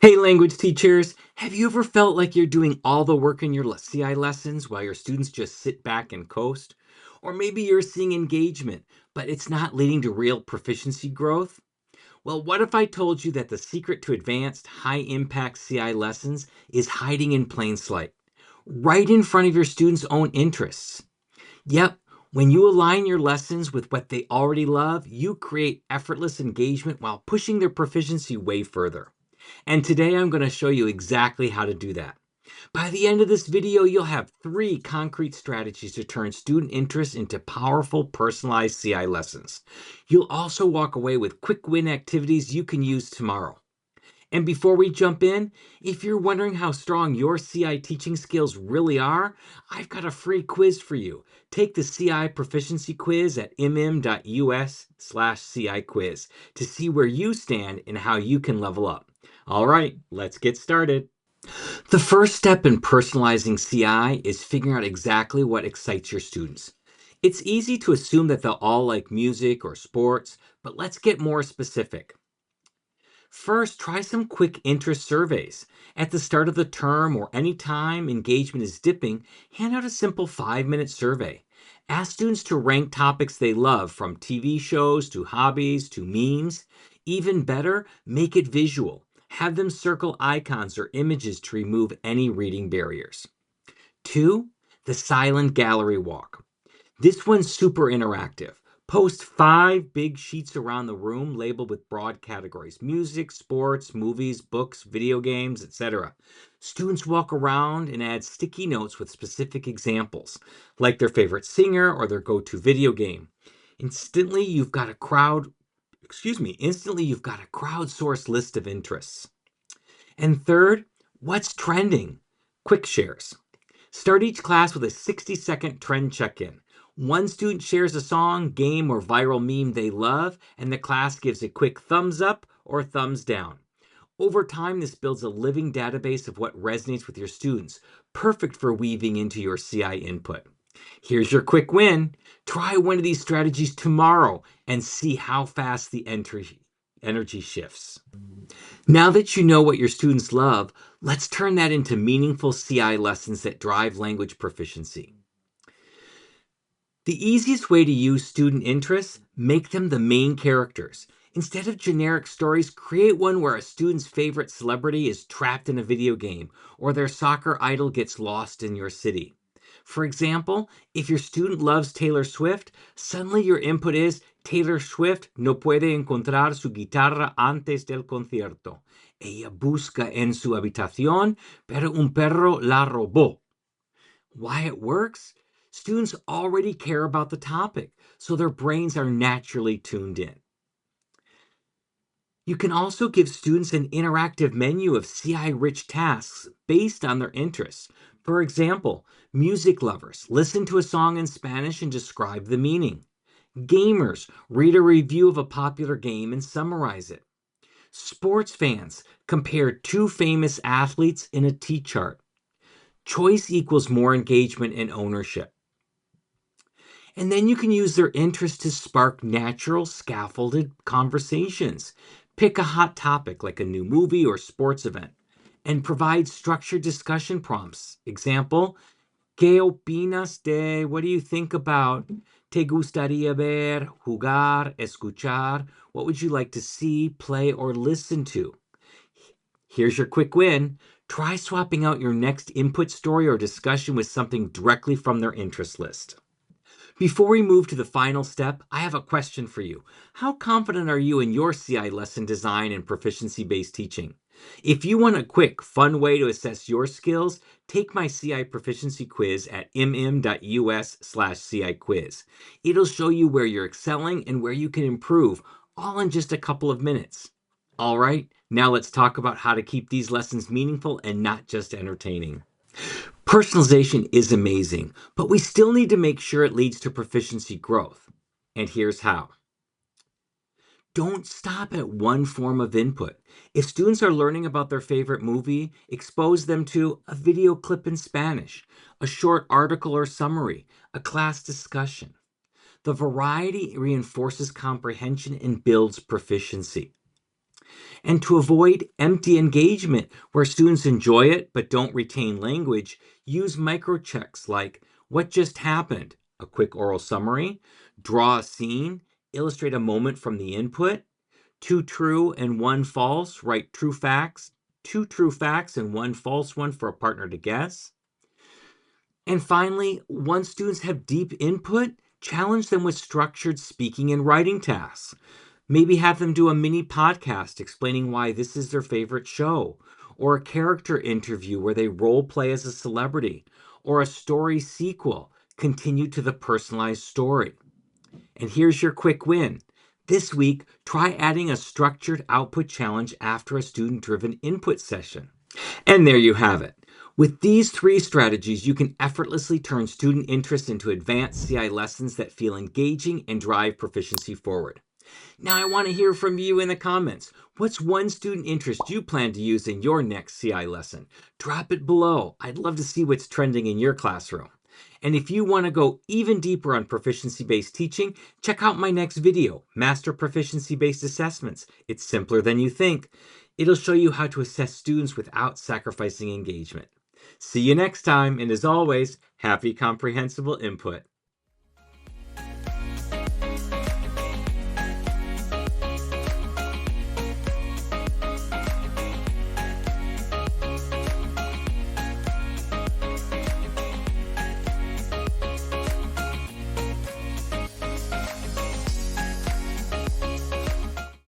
Hey, language teachers, have you ever felt like you're doing all the work in your CI lessons while your students just sit back and coast? Or maybe you're seeing engagement, but it's not leading to real proficiency growth? Well, what if I told you that the secret to advanced, high impact CI lessons is hiding in plain sight, right in front of your students' own interests? Yep, when you align your lessons with what they already love, you create effortless engagement while pushing their proficiency way further. And today I'm going to show you exactly how to do that. By the end of this video, you'll have 3 concrete strategies to turn student interest into powerful, personalized CI lessons. You'll also walk away with quick win activities you can use tomorrow. And before we jump in, if you're wondering how strong your CI teaching skills really are, I've got a free quiz for you. Take the CI proficiency quiz at mm.us/CI quiz to see where you stand and how you can level up. All right, let's get started. The first step in personalizing CI is figuring out exactly what excites your students. It's easy to assume that they'll all like music or sports, but let's get more specific. First, try some quick interest surveys. At the start of the term or any time engagement is dipping, hand out a simple 5-minute survey. Ask students to rank topics they love, from TV shows to hobbies to memes. Even better, make it visual. Have them circle icons or images to remove any reading barriers. 2, the silent gallery walk. This one's super interactive. Post 5 big sheets around the room labeled with broad categories: music, sports, movies, books, video games, etc. Students walk around and add sticky notes with specific examples, like their favorite singer or their go-to video game. Instantly, you've got a crowdsourced list of interests. And third, what's trending? Quick shares. Start each class with a 60-second trend check-in. One student shares a song, game, or viral meme they love, and the class gives a quick thumbs up or thumbs down. Over time, this builds a living database of what resonates with your students, perfect for weaving into your CI input. Here's your quick win. Try one of these strategies tomorrow and see how fast the energy shifts. Now that you know what your students love, let's turn that into meaningful CI lessons that drive language proficiency. The easiest way to use student interests: make them the main characters. Instead of generic stories, create one where a student's favorite celebrity is trapped in a video game, or their soccer idol gets lost in your city. For example, if your student loves Taylor Swift, suddenly your input is: Taylor Swift no puede encontrar su guitarra antes del concierto. Ella busca en su habitación, pero un perro la robó. Why it works? Students already care about the topic, so their brains are naturally tuned in. You can also give students an interactive menu of CI-rich tasks based on their interests. For example, music lovers listen to a song in Spanish and describe the meaning. Gamers read a review of a popular game and summarize it. Sports fans compare 2 famous athletes in a T-chart. Choice equals more engagement and ownership. And then you can use their interest to spark natural, scaffolded conversations. Pick a hot topic like a new movie or sports event and provide structured discussion prompts. Example: ¿Qué opinas de? What do you think about? ¿Te gustaría ver, jugar, escuchar? What would you like to see, play, or listen to? Here's your quick win. Try swapping out your next input story or discussion with something directly from their interest list. Before we move to the final step, I have a question for you. How confident are you in your CI lesson design and proficiency-based teaching? If you want a quick, fun way to assess your skills, take my CI proficiency quiz at mm.us/CI quiz. It'll show you where you're excelling and where you can improve, all in just a couple of minutes. All right, now let's talk about how to keep these lessons meaningful and not just entertaining. Personalization is amazing, but we still need to make sure it leads to proficiency growth. And here's how. Don't stop at one form of input. If students are learning about their favorite movie, expose them to a video clip in Spanish, a short article or summary, a class discussion. The variety reinforces comprehension and builds proficiency. And to avoid empty engagement where students enjoy it but don't retain language, use microchecks like what just happened, a quick oral summary, draw a scene, illustrate a moment from the input, two true and one false, write true facts, two true facts and one false one for a partner to guess. And finally, once students have deep input, challenge them with structured speaking and writing tasks. Maybe have them do a mini podcast explaining why this is their favorite show, or a character interview where they role play as a celebrity, or a story sequel, continue to the personalized story. And here's your quick win. This week, try adding a structured output challenge after a student-driven input session. And there you have it. With these three strategies, you can effortlessly turn student interest into advanced CI lessons that feel engaging and drive proficiency forward. Now, I want to hear from you in the comments. What's one student interest you plan to use in your next CI lesson? Drop it below. I'd love to see what's trending in your classroom. And if you want to go even deeper on proficiency-based teaching, check out my next video, Master Proficiency-Based Assessments. It's simpler than you think. It'll show you how to assess students without sacrificing engagement. See you next time, and as always, happy comprehensible input.